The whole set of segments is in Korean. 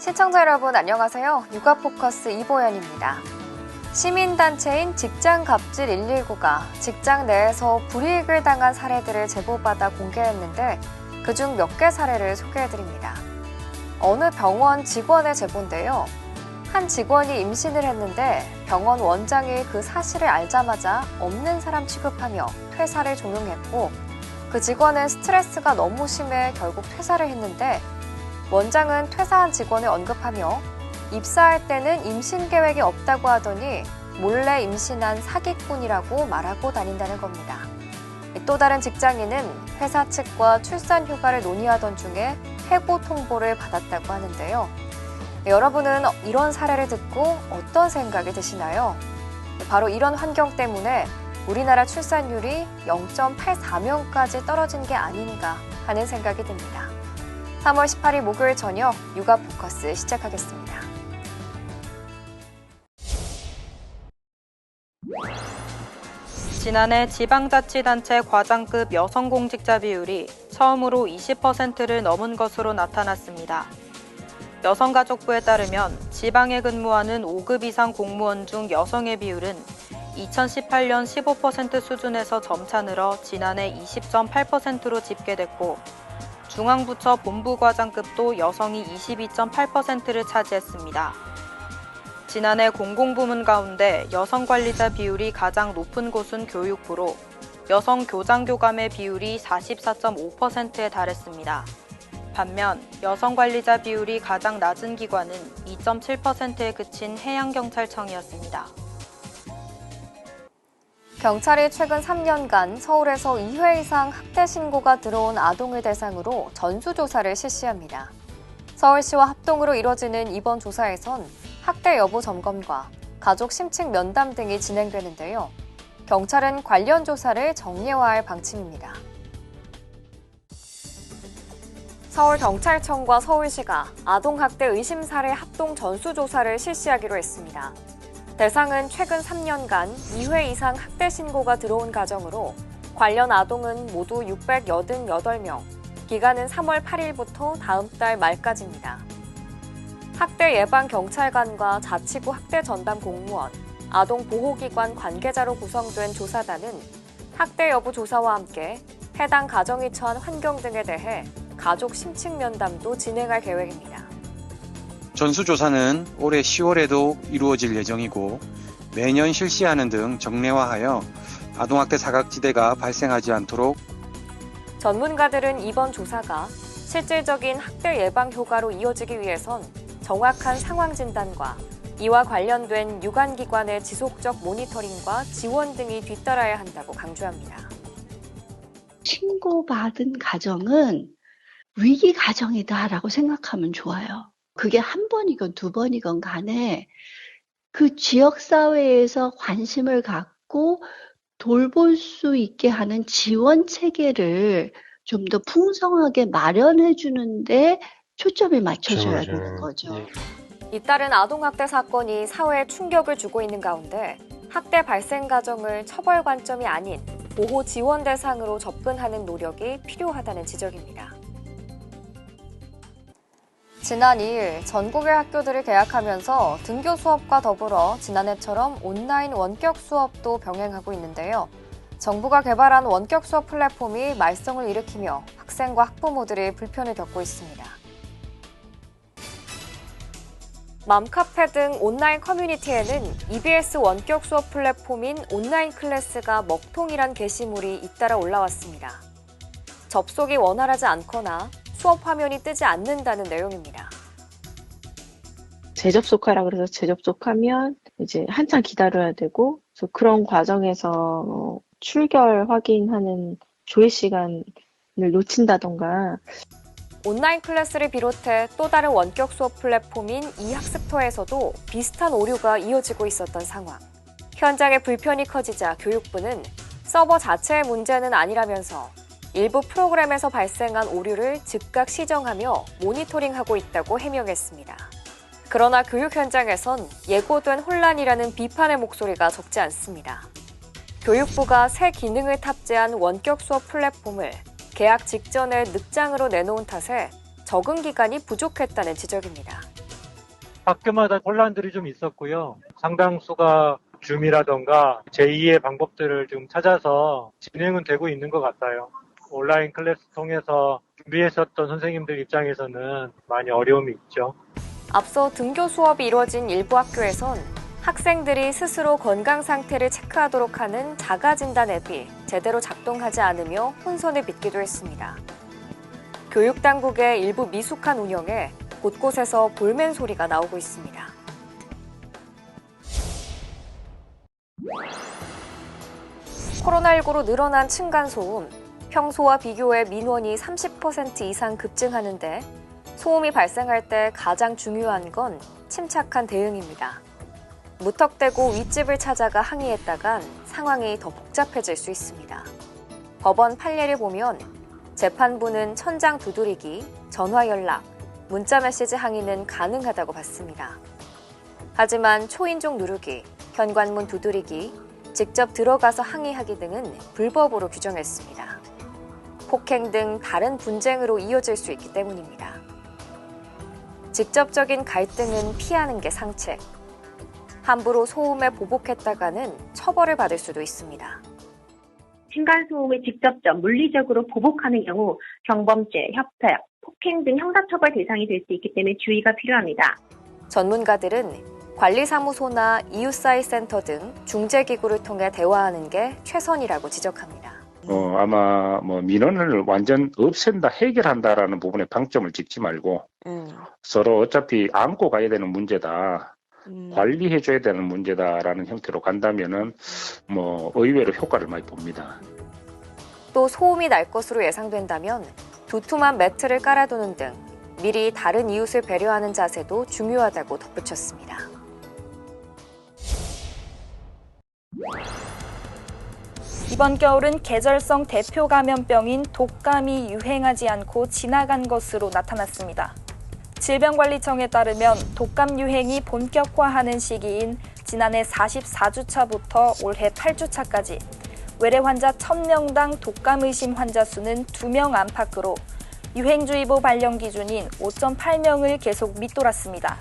시청자 여러분 안녕하세요. 육아포커스 이보연입니다. 시민단체인 직장갑질 119가 직장 내에서 불이익을 당한 사례들을 제보받아 공개했는데 그중 몇 개 사례를 소개해드립니다. 어느 병원 직원의 제보인데요. 한 직원이 임신을 했는데 병원 원장이 그 사실을 알자마자 없는 사람 취급하며 퇴사를 종용했고 그 직원은 스트레스가 너무 심해 결국 퇴사를 했는데 원장은 퇴사한 직원을 언급하며 입사할 때는 임신 계획이 없다고 하더니 몰래 임신한 사기꾼이라고 말하고 다닌다는 겁니다. 또 다른 직장인은 회사 측과 출산 휴가를 논의하던 중에 해고 통보를 받았다고 하는데요. 여러분은 이런 사례를 듣고 어떤 생각이 드시나요? 바로 이런 환경 때문에 우리나라 출산율이 0.84명까지 떨어진 게 아닌가 하는 생각이 듭니다. 3월 18일 목요일 저녁 육아포커스 시작하겠습니다. 지난해 지방자치단체 과장급 여성공직자 비율이 처음으로 20%를 넘은 것으로 나타났습니다. 여성가족부에 따르면 지방에 근무하는 5급 이상 공무원 중 여성의 비율은 2018년 15% 수준에서 점차 늘어 지난해 20.8%로 집계됐고 중앙부처 본부과장급도 여성이 22.8%를 차지했습니다. 지난해 공공부문 가운데 여성관리자 비율이 가장 높은 곳은 교육부로 여성 교장교감의 비율이 44.5%에 달했습니다. 반면 여성관리자 비율이 가장 낮은 기관은 2.7%에 그친 해양경찰청이었습니다. 경찰이 최근 3년간 서울에서 2회 이상 학대 신고가 들어온 아동을 대상으로 전수조사를 실시합니다. 서울시와 합동으로 이뤄지는 이번 조사에선 학대 여부 점검과 가족 심층 면담 등이 진행되는데요. 경찰은 관련 조사를 정례화할 방침입니다. 서울경찰청과 서울시가 아동학대 의심 사례 합동 전수조사를 실시하기로 했습니다. 대상은 최근 3년간 2회 이상 학대 신고가 들어온 가정으로 관련 아동은 모두 688명, 기간은 3월 8일부터 다음 달 말까지입니다. 학대 예방 경찰관과 자치구 학대 전담 공무원, 아동보호기관 관계자로 구성된 조사단은 학대 여부 조사와 함께 해당 가정이 처한 환경 등에 대해 가족 심층 면담도 진행할 계획입니다. 전수조사는 올해 10월에도 이루어질 예정이고 매년 실시하는 등 정례화하여 아동학대 사각지대가 발생하지 않도록 전문가들은 이번 조사가 실질적인 학대 예방 효과로 이어지기 위해선 정확한 상황 진단과 이와 관련된 유관기관의 지속적 모니터링과 지원 등이 뒤따라야 한다고 강조합니다. 신고받은 가정은 위기 가정이다라고 생각하면 좋아요. 그게 한 번이건 두 번이건 간에 그 지역사회에서 관심을 갖고 돌볼 수 있게 하는 지원 체계를 좀 더 풍성하게 마련해 주는데 초점이 맞춰져야 되는 거죠. 잇따른 아동학대 사건이 사회에 충격을 주고 있는 가운데 학대 발생 가정을 처벌 관점이 아닌 보호 지원 대상으로 접근하는 노력이 필요하다는 지적입니다. 지난 2일 전국의 학교들을 개학하면서 등교 수업과 더불어 지난해처럼 온라인 원격 수업도 병행하고 있는데요. 정부가 개발한 원격 수업 플랫폼이 말썽을 일으키며 학생과 학부모들이 불편을 겪고 있습니다. 맘카페 등 온라인 커뮤니티에는 EBS 원격 수업 플랫폼인 온라인 클래스가 먹통이란 게시물이 잇따라 올라왔습니다. 접속이 원활하지 않거나 수업 화면이 뜨지 않는다는 내용입니다. 재접속하라 그래서 재접속하면 이제 한참 기다려야 되고, 그래서 그런 과정에서 출결 확인하는 조회 시간을 놓친다던가. 온라인 클래스를 비롯해 또 다른 원격 수업 플랫폼인 이학습터에서도 비슷한 오류가 이어지고 있었던 상황. 현장에 불편이 커지자 교육부는 서버 자체의 문제는 아니라면서 일부 프로그램에서 발생한 오류를 즉각 시정하며 모니터링하고 있다고 해명했습니다. 그러나 교육 현장에선 예고된 혼란이라는 비판의 목소리가 적지 않습니다. 교육부가 새 기능을 탑재한 원격 수업 플랫폼을 개학 직전에 늑장으로 내놓은 탓에 적응 기간이 부족했다는 지적입니다. 학교마다 혼란들이 좀 있었고요. 상당수가 줌이라던가 제2의 방법들을 좀 찾아서 진행은 되고 있는 것 같아요. 온라인 클래스 통해서 준비했었던 선생님들 입장에서는 많이 어려움이 있죠. 앞서 등교 수업이 이루어진 일부 학교에선 학생들이 스스로 건강 상태를 체크하도록 하는 자가진단 앱이 제대로 작동하지 않으며 혼선을 빚기도 했습니다. 교육당국의 일부 미숙한 운영에 곳곳에서 볼멘 소리가 나오고 있습니다. 코로나19로 늘어난 층간소음, 평소와 비교해 민원이 30% 이상 급증하는데 소음이 발생할 때 가장 중요한 건 침착한 대응입니다. 무턱대고 윗집을 찾아가 항의했다간 상황이 더 복잡해질 수 있습니다. 법원 판례를 보면 재판부는 천장 두드리기, 전화 연락, 문자 메시지 항의는 가능하다고 봤습니다. 하지만 초인종 누르기, 현관문 두드리기, 직접 들어가서 항의하기 등은 불법으로 규정했습니다. 폭행 등 다른 분쟁으로 이어질 수 있기 때문입니다. 직접적인 갈등은 피하는 게 상책. 함부로 소음에 보복했다가는 처벌을 받을 수도 있습니다. 층간소음을 직접적 물리적으로 보복하는 경우 경범죄, 협박, 폭행 등 형사처벌 대상이 될 수 있기 때문에 주의가 필요합니다. 전문가들은 관리사무소나 이웃사회센터 등 중재기구를 통해 대화하는 게 최선이라고 지적합니다. 아마 민원을 완전 없앤다, 해결한다라는 부분에 방점을 찍지 말고 서로 어차피 안고 가야 되는 문제다, 관리해줘야 되는 문제다라는 형태로 간다면은 의외로 효과를 많이 봅니다. 또 소음이 날 것으로 예상된다면 두툼한 매트를 깔아두는 등 미리 다른 이웃을 배려하는 자세도 중요하다고 덧붙였습니다. 이번 겨울은 계절성 대표 감염병인 독감이 유행하지 않고 지나간 것으로 나타났습니다. 질병관리청에 따르면 독감 유행이 본격화하는 시기인 지난해 44주차부터 올해 8주차까지 외래 환자 1000명당 독감 의심 환자 수는 2명 안팎으로 유행주의보 발령 기준인 5.8명을 계속 밑돌았습니다.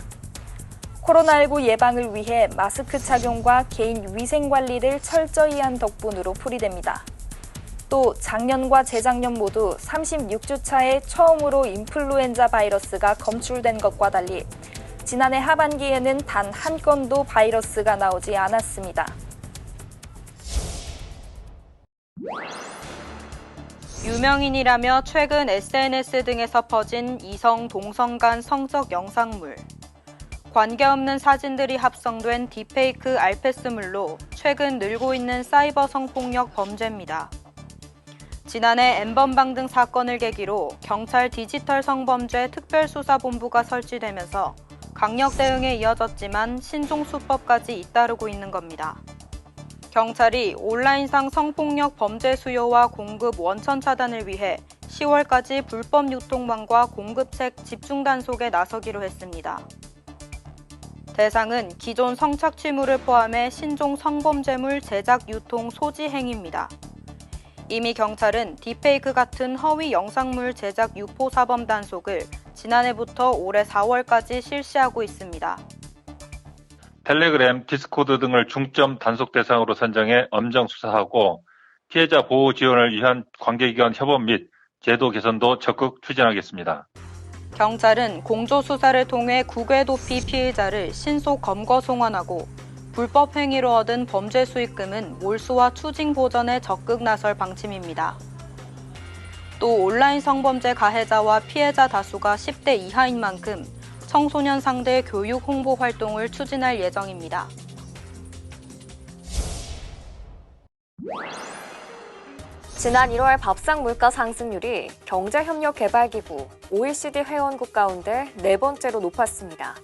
코로나19 예방을 위해 마스크 착용과 개인 위생 관리를 철저히 한 덕분으로 풀이됩니다. 또 작년과 재작년 모두 36주차에 처음으로 인플루엔자 바이러스가 검출된 것과 달리 지난해 하반기에는 단 한 건도 바이러스가 나오지 않았습니다. 유명인이라며 최근 SNS 등에서 퍼진 이성, 동성 간 성적 영상물. 관계없는 사진들이 합성된 딥페이크 알패스물로 최근 늘고 있는 사이버 성폭력 범죄입니다. 지난해 N번방 등 사건을 계기로 경찰 디지털 성범죄 특별수사본부가 설치되면서 강력 대응에 이어졌지만 신종 수법까지 잇따르고 있는 겁니다. 경찰이 온라인상 성폭력 범죄 수요와 공급 원천 차단을 위해 10월까지 불법 유통망과 공급책 집중 단속에 나서기로 했습니다. 대상은 기존 성착취물을 포함해 신종 성범죄물 제작, 유통, 소지 행위입니다. 이미 경찰은 딥페이크 같은 허위 영상물 제작 유포 사범 단속을 지난해부터 올해 4월까지 실시하고 있습니다. 텔레그램, 디스코드 등을 중점 단속 대상으로 선정해 엄정 수사하고 피해자 보호 지원을 위한 관계기관 협업 및 제도 개선도 적극 추진하겠습니다. 경찰은 공조수사를 통해 국외 도피 피해자를 신속 검거 송환하고 불법 행위로 얻은 범죄 수익금은 몰수와 추징 보전에 적극 나설 방침입니다. 또 온라인 성범죄 가해자와 피해자 다수가 10대 이하인 만큼 청소년 상대 교육 홍보 활동을 추진할 예정입니다. 지난 1월 밥상 물가 상승률이 경제협력개발기구 OECD 회원국 가운데 4번째로 높았습니다.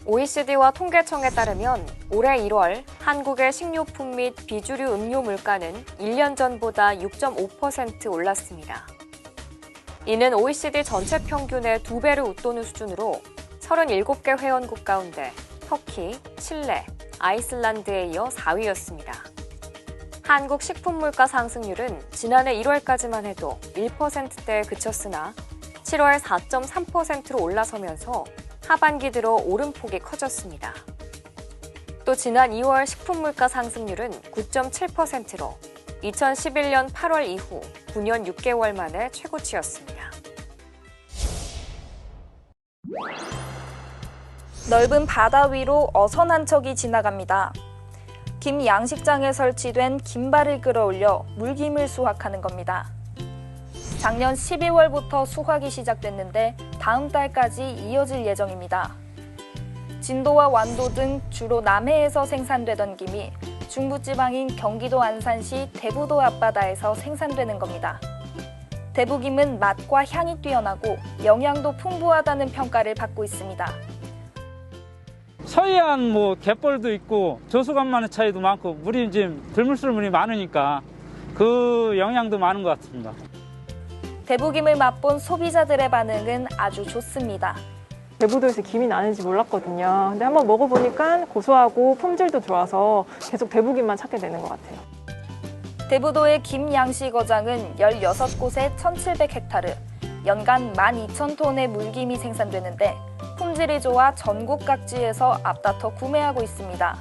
OECD와 통계청에 따르면 올해 1월 한국의 식료품 및 비주류 음료 물가는 1년 전보다 6.5% 올랐습니다. 이는 OECD 전체 평균의 2배를 웃도는 수준으로 37개 회원국 가운데 터키, 칠레, 아이슬란드에 이어 4위였습니다. 한국 식품물가 상승률은 지난해 1월까지만 해도 1%대에 그쳤으나 7월 4.3%로 올라서면서 하반기 들어 오름폭이 커졌습니다. 또 지난 2월 식품물가 상승률은 9.7%로 2011년 8월 이후 9년 6개월 만에 최고치였습니다. 넓은 바다 위로 어선 한 척이 지나갑니다. 김 양식장에 설치된 김발을 끌어올려 물김을 수확하는 겁니다. 작년 12월부터 수확이 시작됐는데 다음 달까지 이어질 예정입니다. 진도와 완도 등 주로 남해에서 생산되던 김이 중부지방인 경기도 안산시 대부도 앞바다에서 생산되는 겁니다. 대부김은 맛과 향이 뛰어나고 영양도 풍부하다는 평가를 받고 있습니다. 서해안 갯벌도 있고 저수간만의 차이도 많고 물이 지금 들물술물이 많으니까 그 영향도 많은 것 같습니다. 대부김을 맛본 소비자들의 반응은 아주 좋습니다. 대부도에서 김이 나는지 몰랐거든요. 근데 한번 먹어보니까 고소하고 품질도 좋아서 계속 대부김만 찾게 되는 것 같아요. 대부도의 김 양식 어장은 16곳에 1,700헥타르, 연간 12,000톤의 물김이 생산되는데 품질이 좋아 전국 각지에서 앞다퉈 구매하고 있습니다.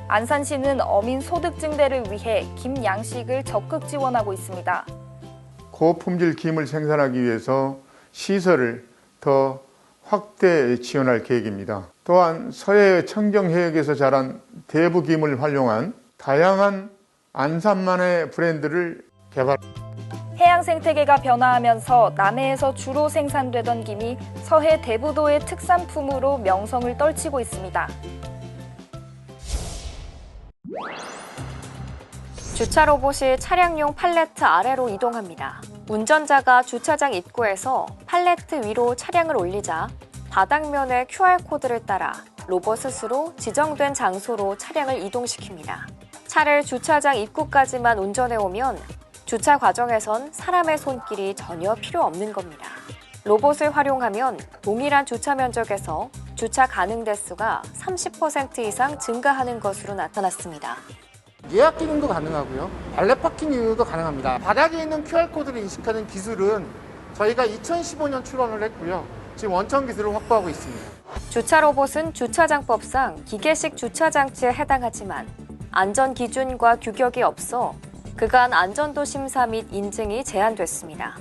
안산시는 어민 소득 증대를 위해 김 양식을 적극 지원하고 있습니다. 고품질 김을 생산하기 위해서 시설을 더 확대 지원할 계획입니다. 또한 서해 청정해역에서 자란 대부김을 활용한 다양한 안산만의 브랜드를 개발. 해양 생태계가 변화하면서 남해에서 주로 생산되던 김이 서해 대부도의 특산품으로 명성을 떨치고 있습니다. 주차 로봇이 차량용 팔레트 아래로 이동합니다. 운전자가 주차장 입구에서 팔레트 위로 차량을 올리자 바닥면의 QR코드를 따라 로봇 스스로 지정된 장소로 차량을 이동시킵니다. 차를 주차장 입구까지만 운전해오면 주차 과정에선 사람의 손길이 전혀 필요 없는 겁니다. 로봇을 활용하면 동일한 주차 면적에서 주차 가능 대수가 30% 이상 증가하는 것으로 나타났습니다. 예약 기능도 가능하고요. 발렛 파킹 이용도 가능합니다. 바닥에 있는 QR코드를 인식하는 기술은 저희가 2015년 출원을 했고요. 지금 원천 기술을 확보하고 있습니다. 주차 로봇은 주차장법상 기계식 주차 장치에 해당하지만 안전 기준과 규격이 없어 그간 안전도 심사 및 인증이 제한됐습니다.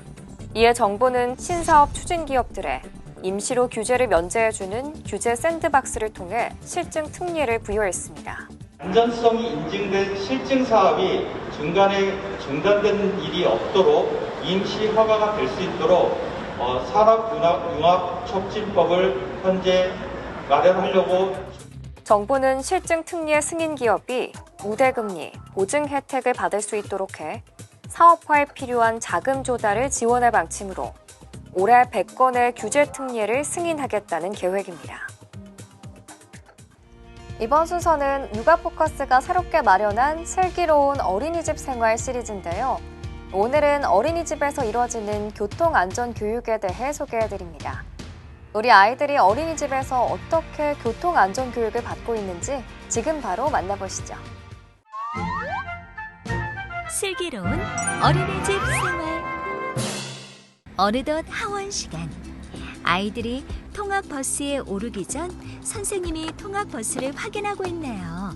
이에 정부는 신사업 추진 기업들에 임시로 규제를 면제해주는 규제 샌드박스를 통해 실증 특례를 부여했습니다. 안전성이 인증된 실증 사업이 중간에 중단된 일이 없도록 임시 허가가 될 수 있도록 산업융합촉진법을 현재 마련하려고. 정부는 실증 특례 승인 기업이 우대금리, 보증 혜택을 받을 수 있도록 해 사업화에 필요한 자금 조달을 지원할 방침으로 올해 100건의 규제 특례를 승인하겠다는 계획입니다. 이번 순서는 육아포커스가 새롭게 마련한 슬기로운 어린이집 생활 시리즈인데요. 오늘은 어린이집에서 이뤄지는 교통안전교육에 대해 소개해드립니다. 우리 아이들이 어린이집에서 어떻게 교통안전교육을 받고 있는지 지금 바로 만나보시죠. 슬기로운 어린이집 생활. 어느덧 하원 시간. 아이들이 통학버스에 오르기 전 선생님이 통학버스를 확인하고 있네요.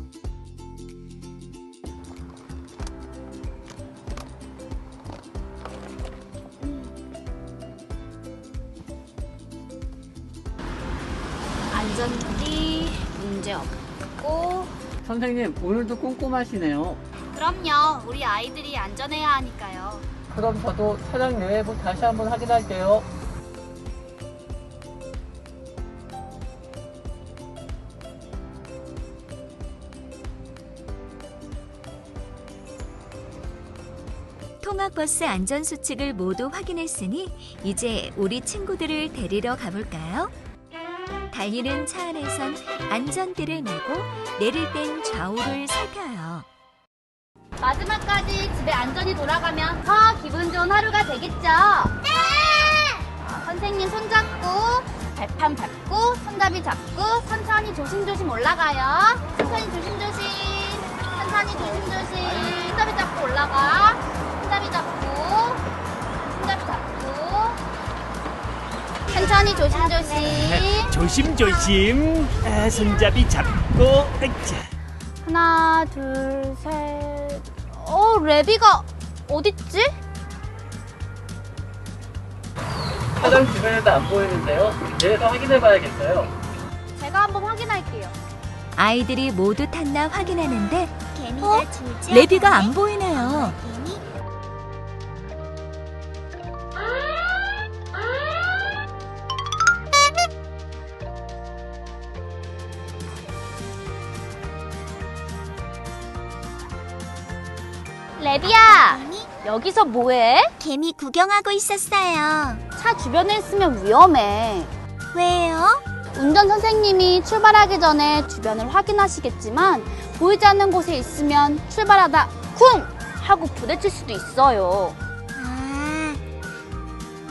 안전띠 문제 없고. 선생님, 오늘도 꼼꼼하시네요. 그럼요. 우리 아이들이 안전해야 하니까요. 그럼 저도 차량 내외부 다시 한번 확인할게요. 통학버스 안전수칙을 모두 확인했으니 이제 우리 친구들을 데리러 가볼까요? 달리는 차 안에선 안전띠를 매고 내릴 땐 좌우를 살펴요. 마지막까지 집에 안전히 돌아가면 더 기분 좋은 하루가 되겠죠? 네! 선생님 손잡고 발판 밟고 손잡이 잡고 천천히 조심조심 올라가요. 천천히 조심조심. 천천히 조심조심. 손잡이 잡고 올라가. 손잡이 잡고. 손잡이 잡고. 천천히 조심조심. 조심조심. 손잡이 잡고. 으쌰. 하나, 둘, 셋. 레비가 어딨지? 차량 주변에도 안 보이는데요. 내려서 확인해봐야겠어요. 제가 한번 확인할게요. 아이들이 모두 탔나 확인하는데 레비가 안 보이네요. 레비야, 여기서 뭐해? 개미 구경하고 있었어요. 차 주변에 있으면 위험해. 왜요? 운전 선생님이 출발하기 전에 주변을 확인하시겠지만 보이지 않는 곳에 있으면 출발하다 쿵! 하고 부딪힐 수도 있어요.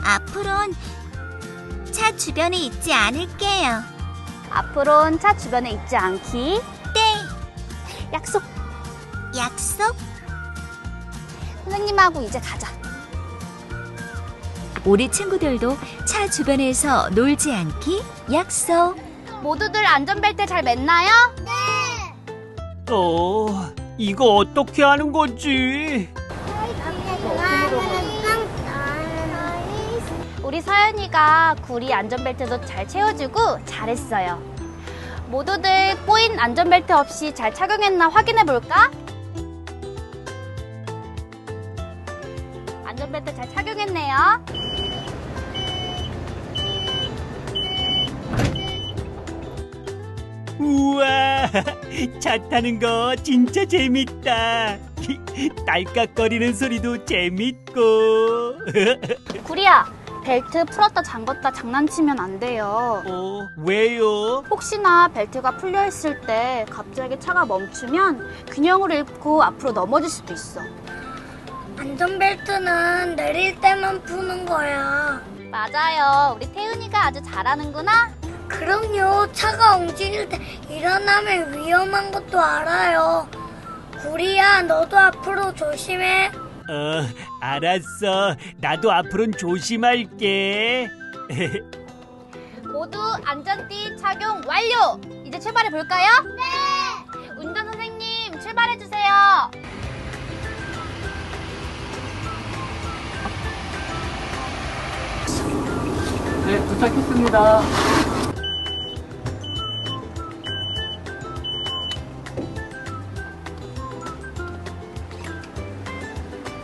앞으론 차 주변에 있지 않을게요. 앞으론 차 주변에 있지 않기. 네. 약속. 약속? 선생님하고 이제 가자. 우리 친구들도 차 주변에서 놀지 않기 약속. 모두들 안전벨트 잘 맸나요? 이거 어떻게 하는 거지? 우리 서연이가 구리 안전벨트도 잘 채워주고 잘했어요. 모두들 꼬인 안전벨트 없이 잘 착용했나 확인해볼까? 안전벨트 잘 착용했네요. 우와, 차 타는 거 진짜 재밌다. 딸깍거리는 소리도 재밌고. 구리야, 벨트 풀었다 잠궜다 장난치면 안 돼요. 왜요? 혹시나 벨트가 풀려있을 때 갑자기 차가 멈추면 균형을 잃고 앞으로 넘어질 수도 있어. 안전벨트는 내릴 때만 푸는 거야. 맞아요. 우리 태은이가 아주 잘하는구나. 그럼요. 차가 움직일 때 일어나면 위험한 것도 알아요. 구리야, 너도 앞으로 조심해. 알았어. 나도 앞으로는 조심할게. 모두 안전띠 착용 완료! 이제 출발해 볼까요? 네! 운전 선생님, 출발해 주세요. 네, 도착했습니다.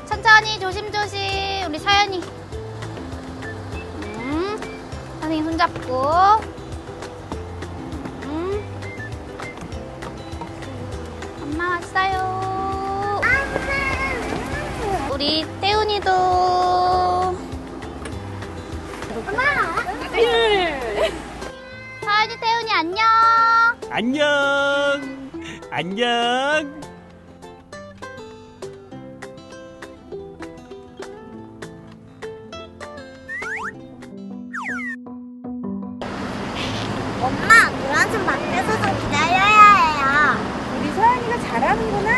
천천히 조심조심. 우리 서연이. 선생님 손잡고. 엄마 왔어요. 우리 태훈이도. 서연이, 태훈이 안녕. 안녕. 안녕. 엄마, 노란색 밖에서 좀 기다려야 해요. 우리 서연이가 잘하는구나.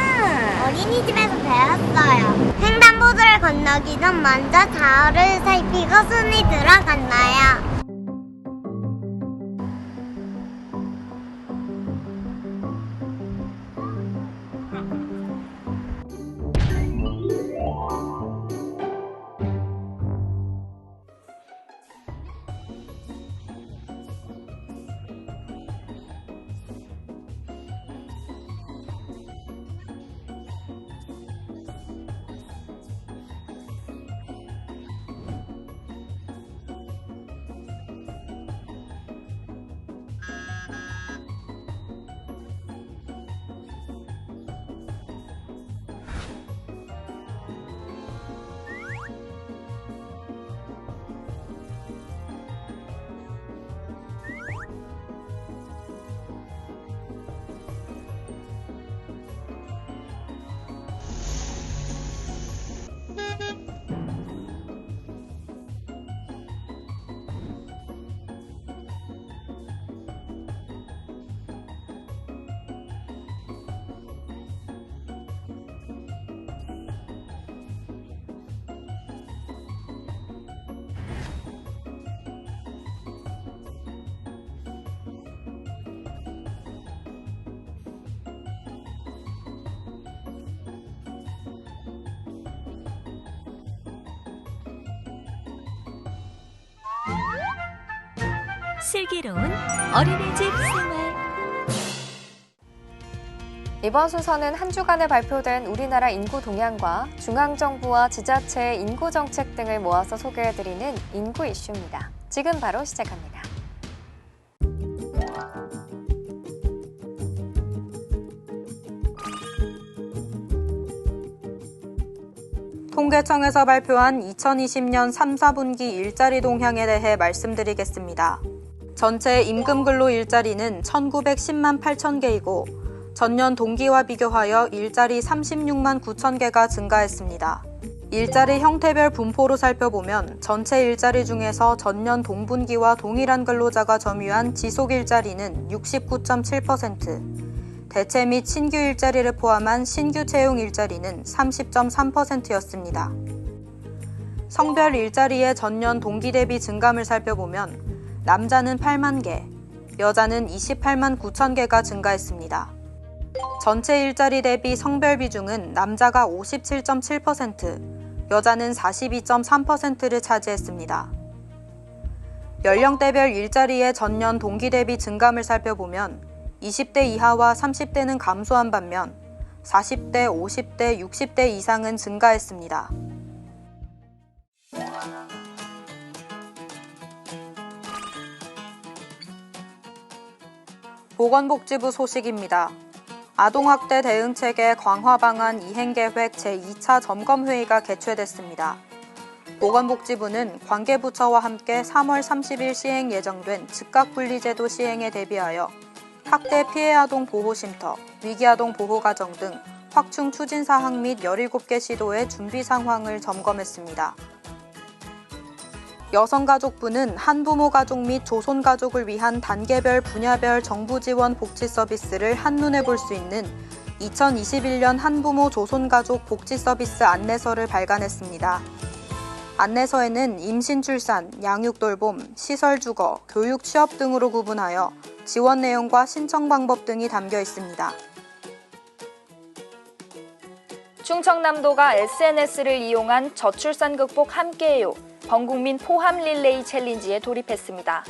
어린이집에서 배웠어요. 횡단보도를 건너기 전 먼저 좌우를 살피고 손이 들어갔나요? 슬기로운 어린이집 생활. 이번 순서는 한 주간에 발표된 우리나라 인구 동향과 중앙정부와 지자체의 인구 정책 등을 모아서 소개해드리는 인구 이슈입니다. 지금 바로 시작합니다. 통계청에서 발표한 2020년 3, 4분기 일자리 동향에 대해 말씀드리겠습니다. 전체 임금근로 일자리는 1910만 8천 개이고 전년 동기와 비교하여 일자리 36만 9천 개가 증가했습니다. 일자리 형태별 분포로 살펴보면 전체 일자리 중에서 전년 동분기와 동일한 근로자가 점유한 지속 일자리는 69.7%, 대체 및 신규 일자리를 포함한 신규 채용 일자리는 30.3%였습니다. 성별 일자리의 전년 동기 대비 증감을 살펴보면 남자는 8만 개, 여자는 28만 9천 개가 증가했습니다. 전체 일자리 대비 성별 비중은 남자가 57.7%, 여자는 42.3%를 차지했습니다. 연령대별 일자리의 전년 동기 대비 증감을 살펴보면 20대 이하와 30대는 감소한 반면 40대, 50대, 60대 이상은 증가했습니다. 보건복지부 소식입니다. 아동학대 대응체계 강화 방안 이행계획 제2차 점검회의가 개최됐습니다. 보건복지부는 관계부처와 함께 3월 30일 시행 예정된 즉각분리제도 시행에 대비하여 학대 피해 아동 보호쉼터, 위기 아동 보호가정 등 확충 추진 사항 및 17개 시도의 준비 상황을 점검했습니다. 여성가족부는 한부모 가족 및 조손 가족을 위한 단계별 분야별 정부 지원 복지 서비스를 한눈에 볼 수 있는 2021년 한부모 조손 가족 복지 서비스 안내서를 발간했습니다. 안내서에는 임신 출산, 양육 돌봄, 시설 주거, 교육 취업 등으로 구분하여 지원 내용과 신청 방법 등이 담겨 있습니다. 충청남도가 SNS를 이용한 저출산 극복 함께해요 범국민 포함 릴레이 챌린지에 돌입했습니다.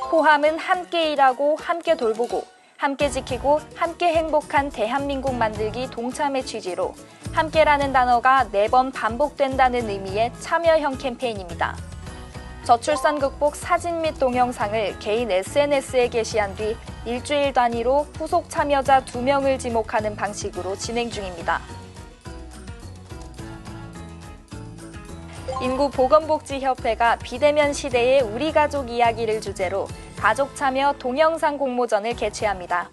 포함은 함께 일하고 함께 돌보고 함께 지키고 함께 행복한 대한민국 만들기 동참의 취지로 함께라는 단어가 4번 반복된다는 의미의 참여형 캠페인입니다. 저출산 극복 사진 및 동영상을 개인 SNS에 게시한 뒤 일주일 단위로 후속 참여자 2명을 지목하는 방식으로 진행 중입니다. 인구보건복지협회가 비대면 시대의 우리 가족 이야기를 주제로 가족 참여 동영상 공모전을 개최합니다.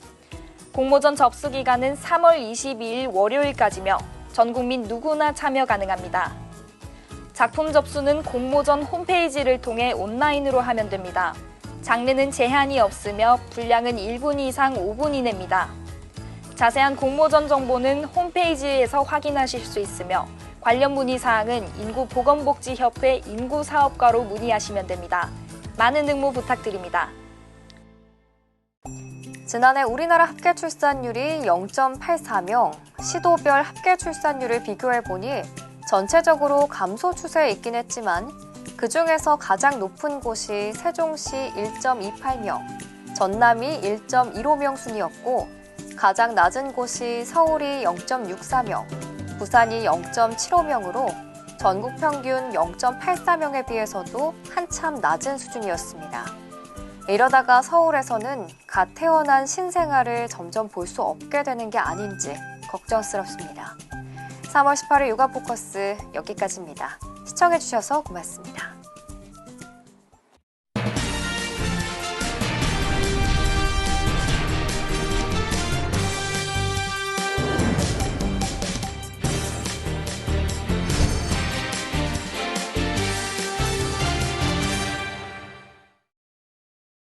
공모전 접수 기간은 3월 22일 월요일까지며 전 국민 누구나 참여 가능합니다. 작품 접수는 공모전 홈페이지를 통해 온라인으로 하면 됩니다. 장르는 제한이 없으며 분량은 1분 이상 5분 이내입니다. 자세한 공모전 정보는 홈페이지에서 확인하실 수 있으며 관련 문의사항은 인구보건복지협회 인구사업과로 문의하시면 됩니다. 많은 응모 부탁드립니다. 지난해 우리나라 합계 출산율이 0.84명, 시도별 합계 출산율을 비교해보니 전체적으로 감소 추세에 있긴 했지만 그중에서 가장 높은 곳이 세종시 1.28명, 전남이 1.15명 순이었고 가장 낮은 곳이 서울이 0.64명, 부산이 0.75명으로 전국 평균 0.84명에 비해서도 한참 낮은 수준이었습니다. 이러다가 서울에서는 갓 태어난 신생아를 점점 볼 수 없게 되는 게 아닌지 걱정스럽습니다. 3월 18일 육아포커스 여기까지입니다. 시청해주셔서 고맙습니다.